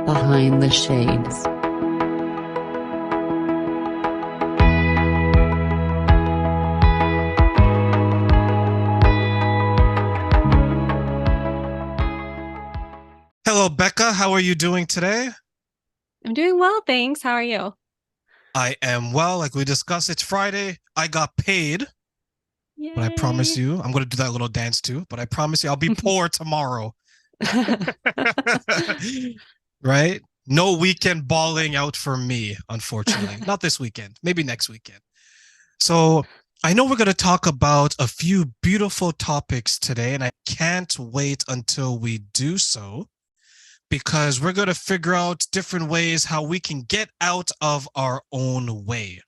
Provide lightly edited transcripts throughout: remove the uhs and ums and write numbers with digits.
Behind the Shades. Hello, Becca. How are you doing today? I'm doing well, thanks. How are you? I am well. Like we discussed, it's Friday. I got paid, but I promise Yay. you, I'm going to do that little dance too, but I promise you, I'll be poor tomorrow. Right? No weekend balling out for me, unfortunately. Not this weekend, maybe next weekend. So I know we're going to talk about a few beautiful topics today, and I can't wait until we do so, because we're going to figure out different ways how we can get out of our own way.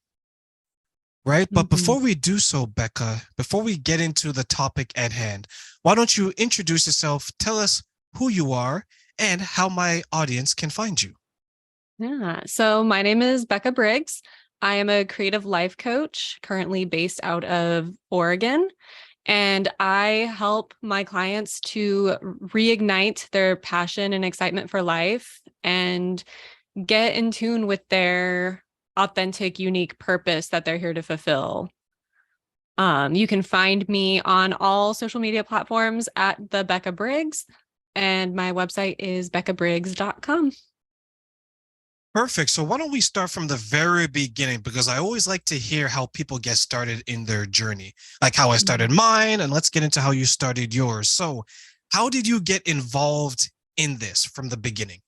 Right. But Mhm. before we do so, Becca, before we get into the topic at hand, why don't you introduce yourself? Tell us who you are and how my audience can find you. Yeah. So my name is Becca Briggs. I am a creative life coach currently based out of Oregon, and I help my clients to reignite their passion and excitement for life and get in tune with their authentic, unique purpose that they're here to fulfill. You can find me on all social media platforms at the Becca Briggs, and my website is beccabriggs.com. Perfect. So why don't we start from the very beginning? Because I always like to hear how people get started in their journey, like how I started mine, and let's get into how you started yours. So, how did you get involved in this from the beginning?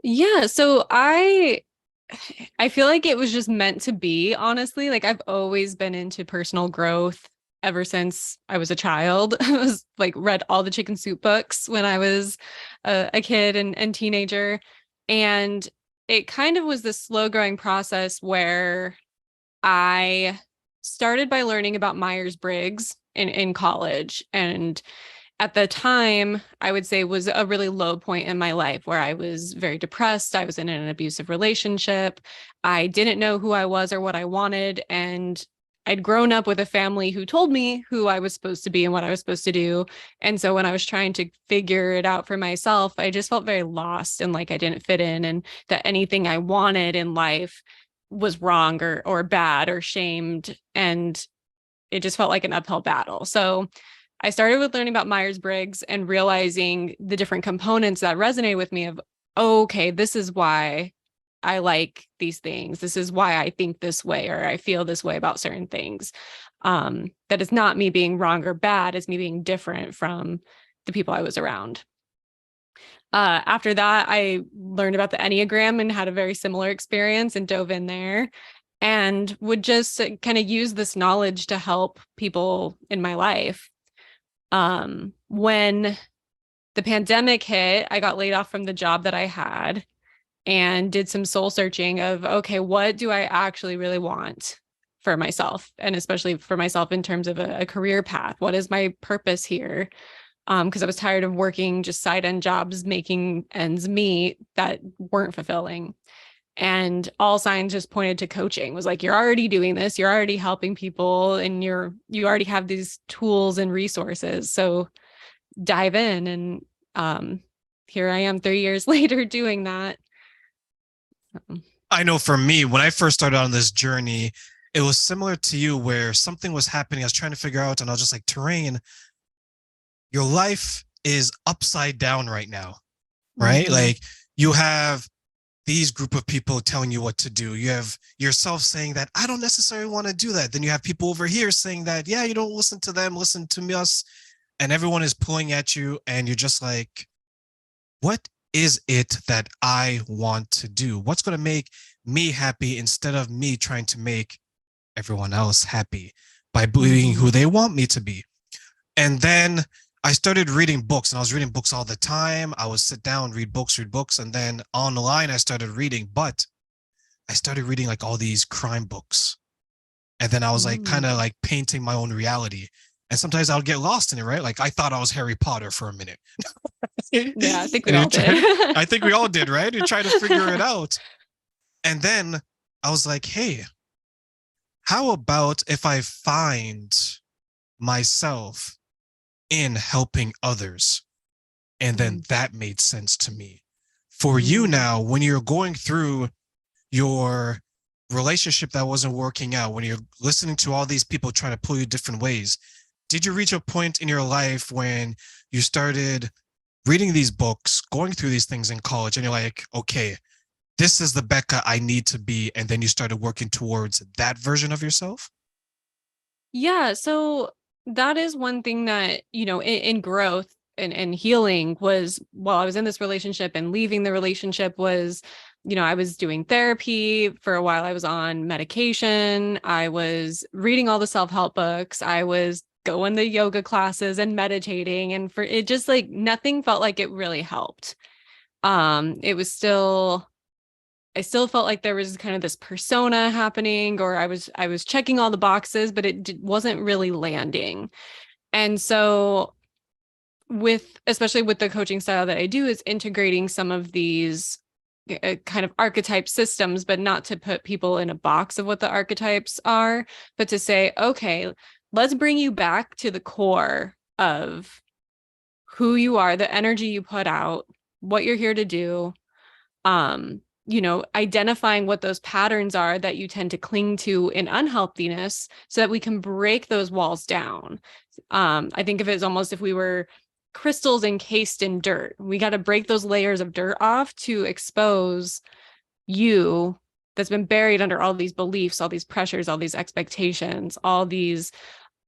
Yeah, so I feel like it was just meant to be, honestly. Like I've always been into personal growth ever since I was a child. I was like read all the chicken soup books when I was a kid and teenager. And it kind of was this slow growing process where I started by learning about Myers-Briggs in college. And at the time, I would say was a really low point in my life where I was very depressed. I was in an abusive relationship. I didn't know who I was or what I wanted. And I'd grown up with a family who told me who I was supposed to be and what I was supposed to do. And so when I was trying to figure it out for myself, I just felt very lost and like I didn't fit in and that anything I wanted in life was wrong or bad or shamed. And it just felt like an uphill battle. So I started with learning about Myers-Briggs and realizing the different components that resonated with me of, oh, okay, this is why I like these things. This is why I think this way or I feel this way about certain things. That is not me being wrong or bad, it's me being different from the people I was around. After that, I learned about the Enneagram and had a very similar experience and dove in there and would just kind of use this knowledge to help people in my life. When the pandemic hit, I got laid off from the job that I had and did some soul searching of, okay, what do I actually really want for myself? And especially for myself in terms of a career path. What is my purpose here? Because I was tired of working just side end jobs, making ends meet that weren't fulfilling. And all signs just pointed to coaching was like, you're already doing this, you're already helping people, and you already have these tools and resources. So dive in. And here I am 3 years later doing that. I know for me, when I first started on this journey, it was similar to you where something was happening. I was trying to figure out, and I was just like, Terrain, your life is upside down right now, right? Mm-hmm. Like you have these group of people telling you what to do. You have yourself saying that I don't necessarily want to do that. Then you have people over here saying that, yeah, you don't listen to them, listen to us. And everyone is pulling at you. And you're just like, what is it that I want to do? What's going to make me happy instead of me trying to make everyone else happy by being Mm-hmm. who they want me to be? And then I started reading books, and I was reading books all the time. I would sit down, read books. And then online, I started reading, but I started reading like all these crime books. And then I was like kind of Mm. like painting my own reality. And sometimes I would get lost in it, right? Like I thought I was Harry Potter for a minute. And Yeah, I think we you all did. try, I think we all did, right? You try to figure it out. And then I was like, hey, how about if I find myself in helping others? And then Mm. that made sense to me. For you now, when you're going through your relationship that wasn't working out, when you're listening to all these people trying to pull you different ways, did you reach a point in your life when you started reading these books, going through these things in college, and you're like, okay, this is the Becca I need to be, and then you started working towards that version of yourself? Yeah, so that is one thing that, in growth and healing was while I was in this relationship and leaving the relationship was, I was doing therapy for a while. I was on medication. I was reading all the self-help books. I was going to yoga classes and meditating. And for it just like nothing felt like it really helped. It was still I still felt like there was kind of this persona happening, or I was checking all the boxes, but it wasn't really landing. And so especially with the coaching style that I do is integrating some of these kind of archetype systems, but not to put people in a box of what the archetypes are, but to say, okay, let's bring you back to the core of who you are, the energy you put out, what you're here to do. Identifying what those patterns are that you tend to cling to in unhealthiness so that we can break those walls down. I think of it as almost if we were crystals encased in dirt. We got to break those layers of dirt off to expose you that's been buried under all these beliefs, all these pressures, all these expectations, all these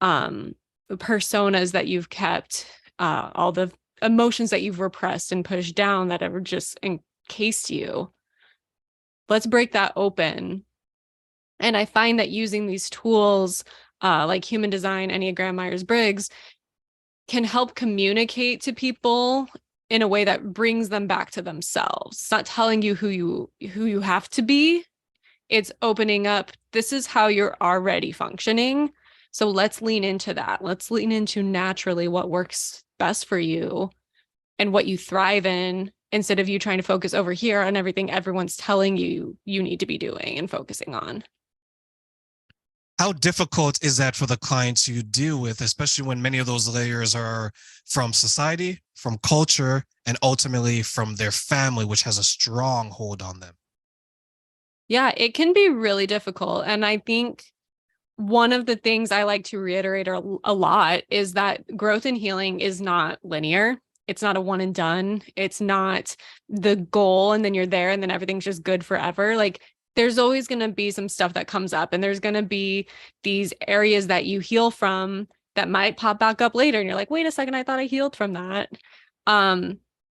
personas that you've kept, all the emotions that you've repressed and pushed down that ever just encased you. Let's break that open. And I find that using these tools like human design, Enneagram, Myers-Briggs can help communicate to people in a way that brings them back to themselves. It's not telling you who you have to be. It's opening up, this is how you're already functioning. So let's lean into that. Let's lean into naturally what works best for you and what you thrive in, instead of you trying to focus over here on everything everyone's telling you you need to be doing and focusing on. How difficult is that for the clients you deal with, especially when many of those layers are from society, from culture, and ultimately from their family, which has a strong hold on them? Yeah, it can be really difficult. And I think one of the things I like to reiterate a lot is that growth and healing is not linear. It's not a one and done. It's not the goal and then you're there and then everything's just good forever. Like there's always going to be some stuff that comes up, and there's going to be these areas that you heal from that might pop back up later. And you're like, wait a second, I thought I healed from that.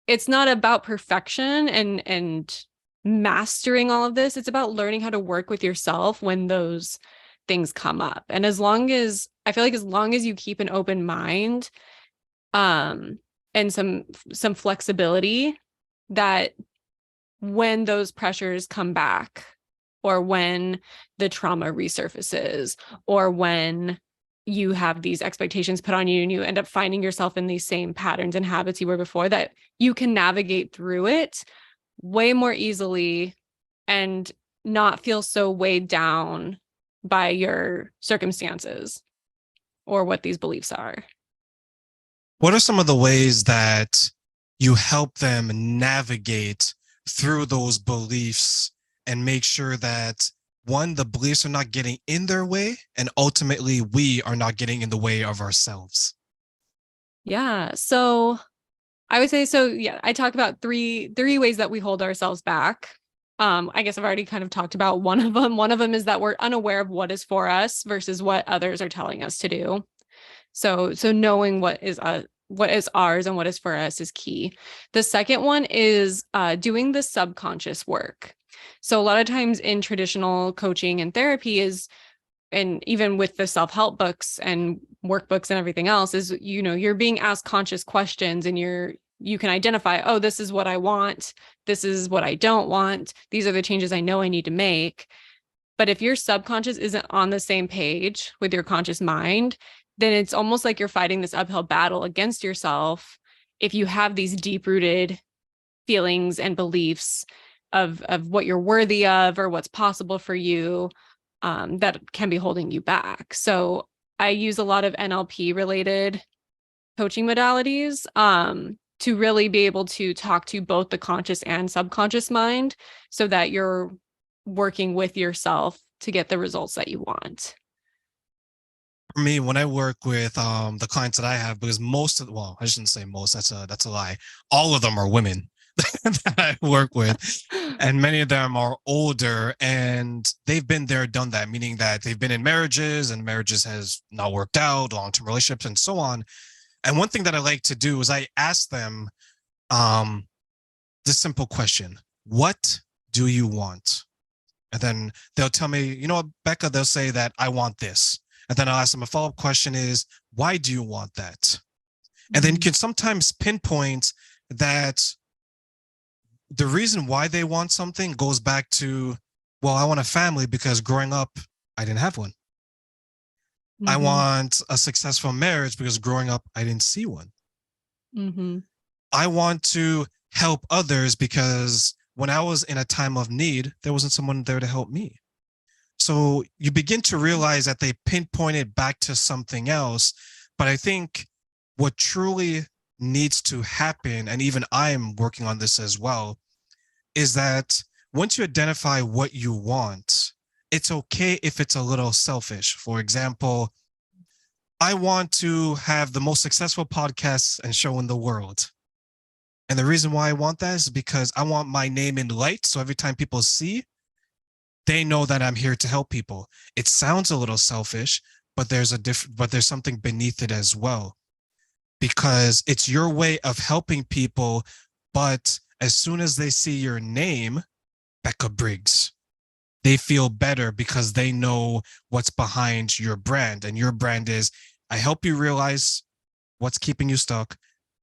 It's not about perfection and mastering all of this. It's about learning how to work with yourself when those things come up. And as long as you keep an open mind, and some flexibility, that when those pressures come back, or when the trauma resurfaces, or when you have these expectations put on you and you end up finding yourself in these same patterns and habits you were before, that you can navigate through it way more easily and not feel so weighed down by your circumstances or what these beliefs are. What are some of the ways that you help them navigate through those beliefs and make sure that, one, the beliefs are not getting in their way, and ultimately we are not getting in the way of ourselves? Yeah. So I would say, I talk about three ways that we hold ourselves back. I guess I've already kind of talked about one of them. One of them is that we're unaware of what is for us versus what others are telling us to do. So knowing what is ours and what is for us is key. The second one is doing the subconscious work. So a lot of times in traditional coaching and therapy and even with the self-help books and workbooks and everything else is, you're being asked conscious questions, and you can identify, oh, this is what I want. This is what I don't want. These are the changes I know I need to make. But if your subconscious isn't on the same page with your conscious mind, then it's almost like you're fighting this uphill battle against yourself if you have these deep-rooted feelings and beliefs of what you're worthy of or what's possible for you, that can be holding you back. So I use a lot of NLP related coaching modalities. to really be able to talk to both the conscious and subconscious mind so that you're working with yourself to get the results that you want. For me, when I work with the clients that I have, because I shouldn't say most, that's a lie. All of them are women that I work with, and many of them are older, and they've been there, done that, meaning that they've been in marriages and marriages has not worked out, long-term relationships, and so on. And one thing that I like to do is I ask them um, this simple question: what do you want? And then they'll tell me, you know what, Becca, they'll say that I want this. And then I'll ask them a follow-up question is, why do you want that? And then you can sometimes pinpoint that the reason why they want something goes back to, well, I want a family because growing up, I didn't have one. Mm-hmm. I want a successful marriage because growing up, I didn't see one. Mm-hmm. I want to help others because when I was in a time of need, there wasn't someone there to help me. So you begin to realize that they pinpointed back to something else. But I think what truly needs to happen, and even I'm working on this as well, is that once you identify what you want, it's okay if it's a little selfish. For example, I want to have the most successful podcast and show in the world. And the reason why I want that is because I want my name in lights. So every time people see, they know that I'm here to help people. It sounds a little selfish, but there's something beneath it as well, because it's your way of helping people. But as soon as they see your name, Becca Briggs, they feel better because they know what's behind your brand. And your brand is, I help you realize what's keeping you stuck.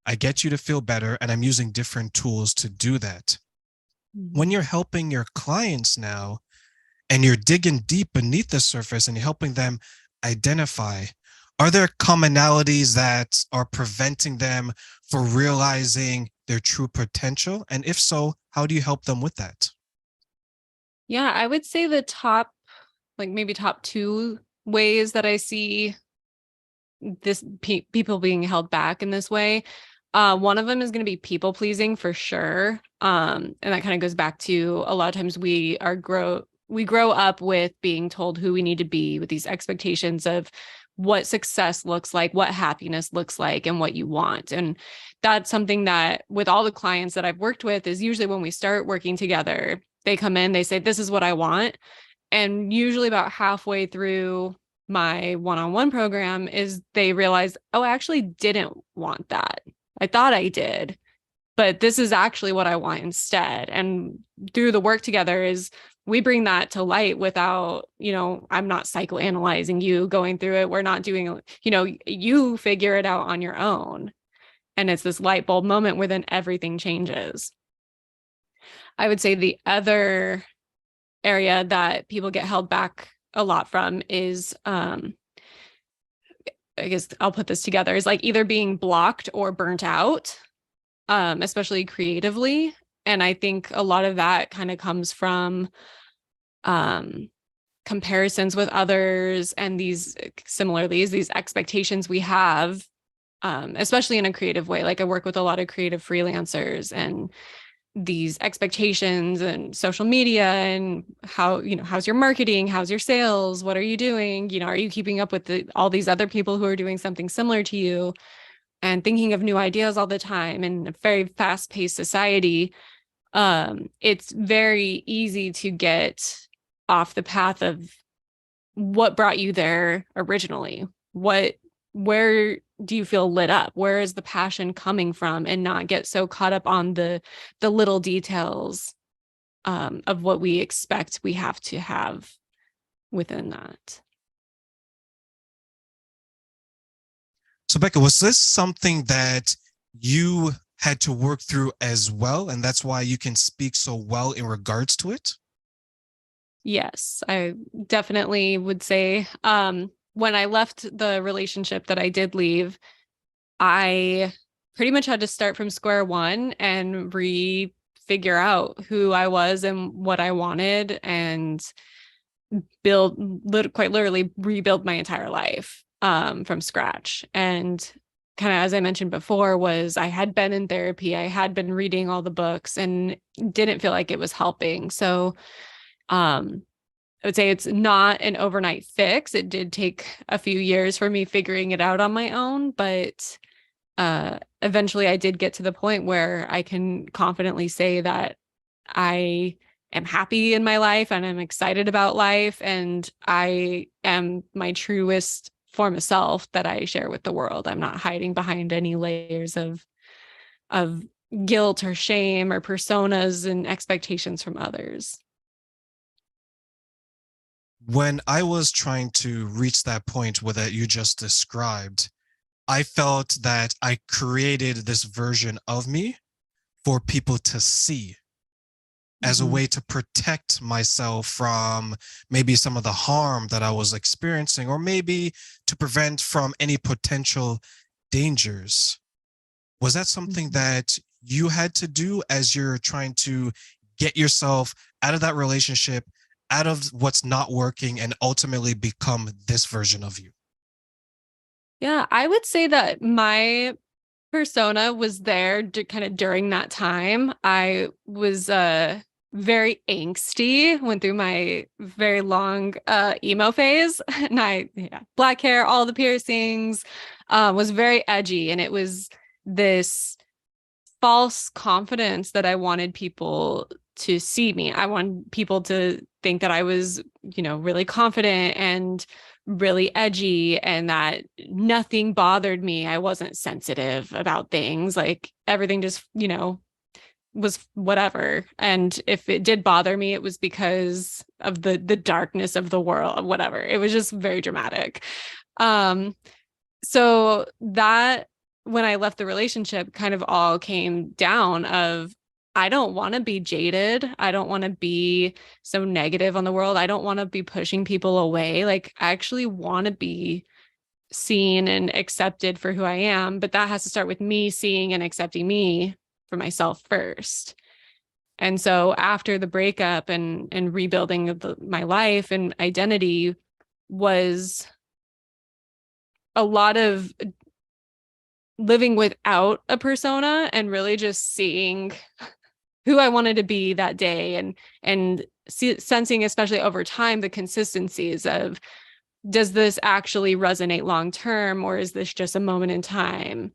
I get you to feel better, and I'm using different tools to do that. Mm-hmm. When you're helping your clients now, and you're digging deep beneath the surface and you're helping them identify, are there commonalities that are preventing them from realizing their true potential? And if so, how do you help them with that? Yeah, I would say the top, like maybe top two ways that I see this people being held back in this way. One of them is going to be people pleasing for sure. And that kind of goes back to a lot of times we grow up with being told who we need to be, with these expectations of what success looks like, what happiness looks like, and what you want. And that's something that with all the clients that I've worked with is usually when we start working together, they come in, they say, this is what I want. And usually about halfway through my one-on-one program is they realize, oh, I actually didn't want that. I thought I did, but this is actually what I want instead. And through the work together is we bring that to light without, I'm not psychoanalyzing you going through it. We're not doing, you figure it out on your own. And it's this light bulb moment where then everything changes. I would say the other area that people get held back a lot from is, I guess I'll put this together, is like either being blocked or burnt out, especially creatively. And I think a lot of that kind of comes from comparisons with others and these expectations we have, especially in a creative way. Like I work with a lot of creative freelancers, and these expectations and social media and how, how's your marketing? How's your sales? What are you doing? Are you keeping up with all these other people who are doing something similar to you and thinking of new ideas all the time in a very fast-paced society? It's very easy to get off the path of what brought you there originally. Where do you feel lit up? Where is the passion coming from? And not get so caught up on the little details of what we expect we have to have within that. So Becca, was this something that you had to work through as well, and that's why you can speak so well in regards to it? Yes, I definitely would say when I left the relationship that I did leave, I pretty much had to start from square one and figure out who I was and what I wanted, and quite literally rebuild my entire life from scratch. And kind of, as I mentioned before, was I had been in therapy, I had been reading all the books and didn't feel like it was helping. So I would say it's not an overnight fix. It did take a few years for me figuring it out on my own, but eventually I did get to the point where I can confidently say that I am happy in my life and I'm excited about life and I am my truest form of self that I share with the world. I'm not hiding behind any layers of guilt or shame or personas and expectations from others. When I was trying to reach that point where that you just described, I felt that I created this version of me for people to see as a Mhm. way to protect myself from maybe some of the harm that I was experiencing, or maybe to prevent from any potential dangers. Was that something Mhm. that you had to do as you're trying to get yourself out of that relationship, out of what's not working, and ultimately become this version of you? Yeah, I would say that my persona was there kind of during that time. I was very angsty, went through my very long emo phase. And black hair, all the piercings, was very edgy. And it was this false confidence that I wanted people to see me. I wanted people to think that I was, really confident and really edgy and that nothing bothered me. I wasn't sensitive about things. Like everything just, was whatever. And if it did bother me, it was because of the darkness of the world, whatever. It was just very dramatic. Um, so that when I left the relationship kind of all came down of I don't want to be jaded. I don't want to be so negative on the world. I don't want to be pushing people away. Like I actually want to be seen and accepted for who I am, but that has to start with me seeing and accepting me for myself first. And so after the breakup and rebuilding of my life and identity was a lot of living without a persona and really just seeing who I wanted to be that day and sensing, especially over time, the consistencies of does this actually resonate long term or is this just a moment in time?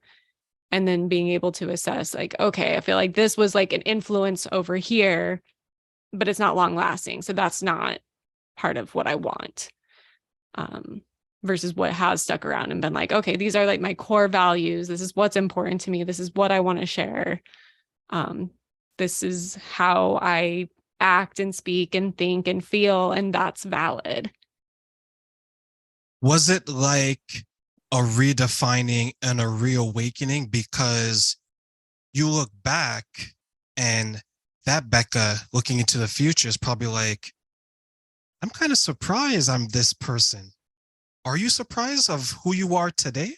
And then being able to assess like, okay, I feel like this was like an influence over here, but it's not long lasting. So that's not part of what I want. Um, versus what has stuck around and been like, okay, these are like my core values. This is what's important to me. This is what I want to share. Um, this is how I act and speak and think and feel, and that's valid. Was it like a redefining and a reawakening? Because you look back and that Becca looking into the future is probably like, I'm kind of surprised I'm this person. Are you surprised of who you are today?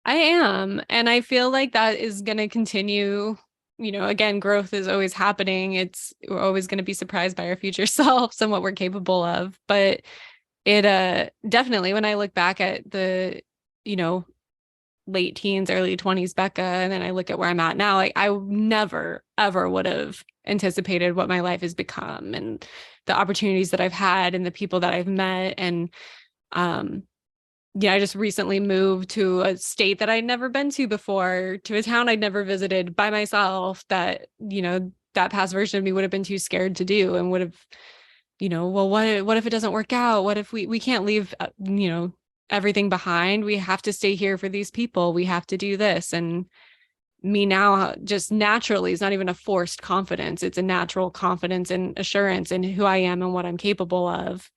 I am. And I feel like that is going to continue. Again, growth is always happening. We're always going to be surprised by our future selves and what we're capable of. But it definitely, when I look back at the, you know, late teens, early 20s Becca, and then I look at where I'm at now, like I never, ever would have anticipated what my life has become and the opportunities that I've had and the people that I've met. And um, yeah, I just recently moved to a state that I'd never been to before, to a town I'd never visited by myself that, that past version of me would have been too scared to do and would have, well, what if it doesn't work out? What if we can't leave, everything behind? We have to stay here for these people. We have to do this. And me now just naturally, it's not even a forced confidence. It's a natural confidence and assurance in who I am and what I'm capable of,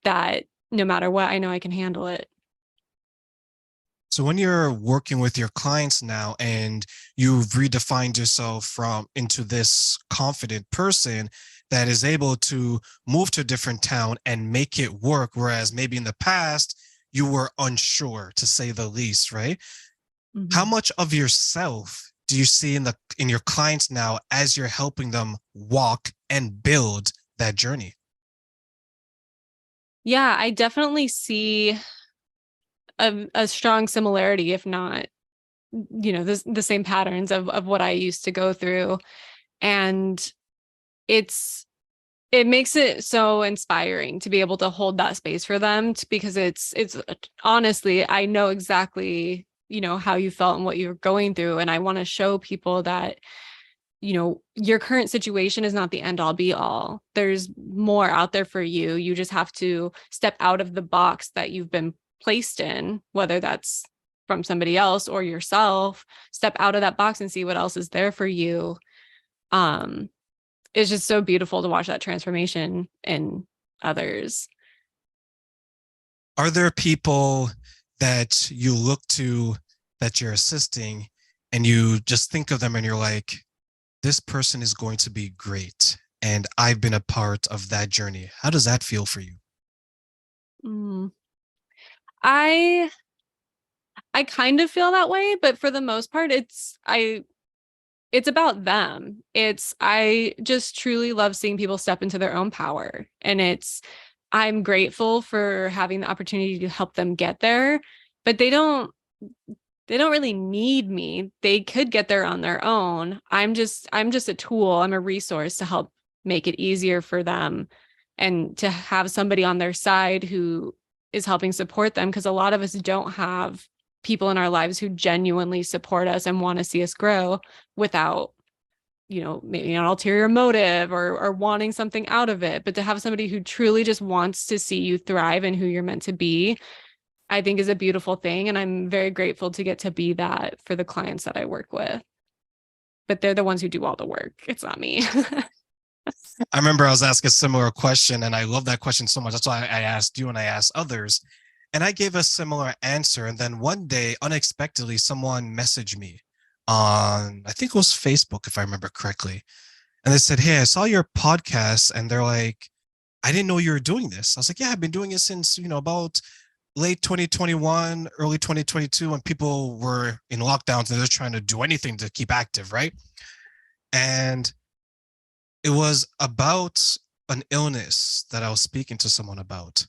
that no matter what, I know I can handle it. So when you're working with your clients now and you've redefined yourself from into this confident person that is able to move to a different town and make it work, whereas maybe in the past you were unsure to say the least, right? How Mhm. much of yourself do you see in your clients now as you're helping them walk and build that journey? Yeah, I definitely see a strong similarity, if not, the same patterns of what I used to go through. And it makes it so inspiring to be able to hold that space for them because it's honestly, I know exactly, how you felt and what you're going through. And I want to show people that, your current situation is not the end all be all. There's more out there for you. You just have to step out of the box that you've been placed in, whether that's from somebody else or yourself. Step out of that box and see what else is there for you. It's just so beautiful to watch that transformation in others. Are there people that you look to that you're assisting and you just think of them and you're like, this person is going to be great, and I've been a part of that journey? How does that feel for you? I kind of feel that way, but for the most part, it's about them. I just truly love seeing people step into their own power. And I'm grateful for having the opportunity to help them get there, but they don't really need me. They could get there on their own. I'm just a tool. I'm a resource to help make it easier for them and to have somebody on their side who is helping support them, because a lot of us don't have people in our lives who genuinely support us and want to see us grow without, maybe an ulterior motive or wanting something out of it. But to have somebody who truly just wants to see you thrive and who you're meant to be, I think is a beautiful thing. And I'm very grateful to get to be that for the clients that I work with. But they're the ones who do all the work. It's not me. I remember I was asked a similar question, and I love that question so much. That's why I asked you and I asked others. And I gave a similar answer. And then one day, unexpectedly, someone messaged me on, I think it was Facebook, if I remember correctly. And they said, hey, I saw your podcast. And they're like, I didn't know you were doing this. I was like, yeah, I've been doing it since, about late 2021, early 2022, when people were in lockdowns and they're trying to do anything to keep active, right? And it was about an illness that I was speaking to someone about.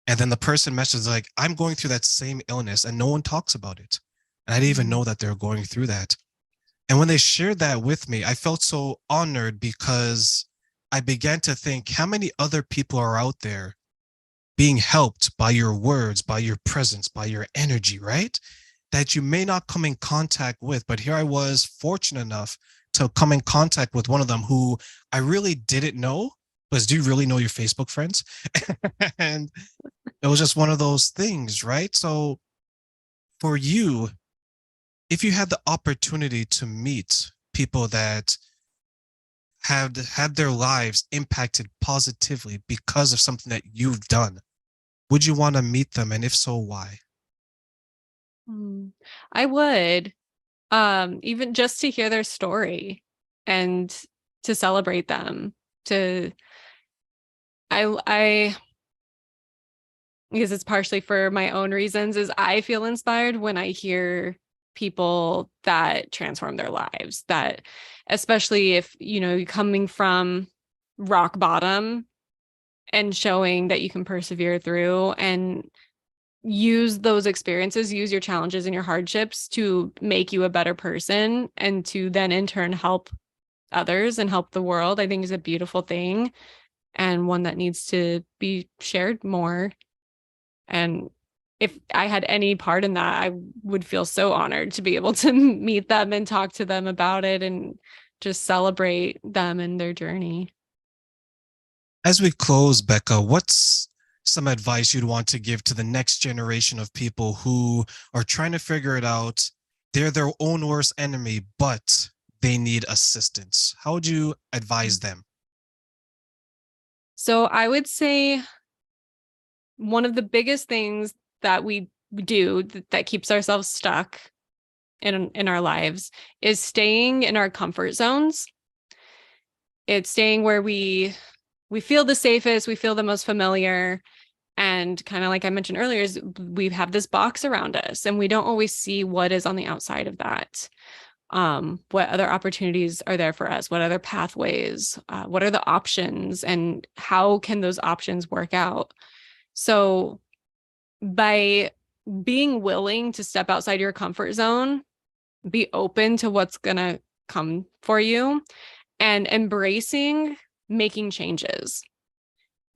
And then the person messaged like, I'm going through that same illness and no one talks about it. And I didn't even know that they were going through that. And when they shared that with me, I felt so honored because I began to think how many other people are out there being helped by your words, by your presence, by your energy, right? That you may not come in contact with. But here I was fortunate enough to come in contact with one of them who I really didn't know. Was, do you really know your Facebook friends? And it was just one of those things, right? So for you, if you had the opportunity to meet people that have had their lives impacted positively because of something that you've done, would you want to meet them? And if so, why? I would, even just to hear their story and to celebrate them. I because it's partially for my own reasons, is I feel inspired when I hear people that transform their lives, that especially if, coming from rock bottom and showing that you can persevere through and use those experiences, use your challenges and your hardships to make you a better person and to then in turn help others and help the world, I think is a beautiful thing and one that needs to be shared more. And if I had any part in that, I would feel so honored to be able to meet them and talk to them about it and just celebrate them and their journey. As we close, Becca, what's some advice you'd want to give to the next generation of people who are trying to figure it out? They're their own worst enemy, but they need assistance. How would you advise them? So I would say one of the biggest things that we do that keeps ourselves stuck in our lives is staying in our comfort zones. It's staying where we feel the safest, we feel the most familiar. And kind of like I mentioned earlier, is we have this box around us and we don't always see what is on the outside of that. What other opportunities are there for us? What other pathways? What are the options? And how can those options work out? So by being willing to step outside your comfort zone, be open to what's going to come for you, and embracing making changes,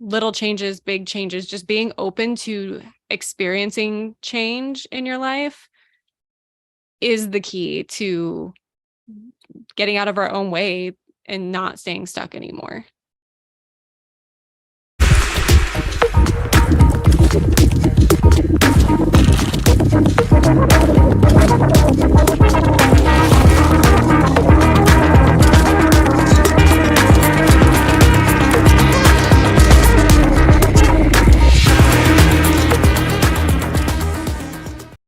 little changes, big changes, just being open to experiencing change in your life is the key to getting out of our own way and not staying stuck anymore.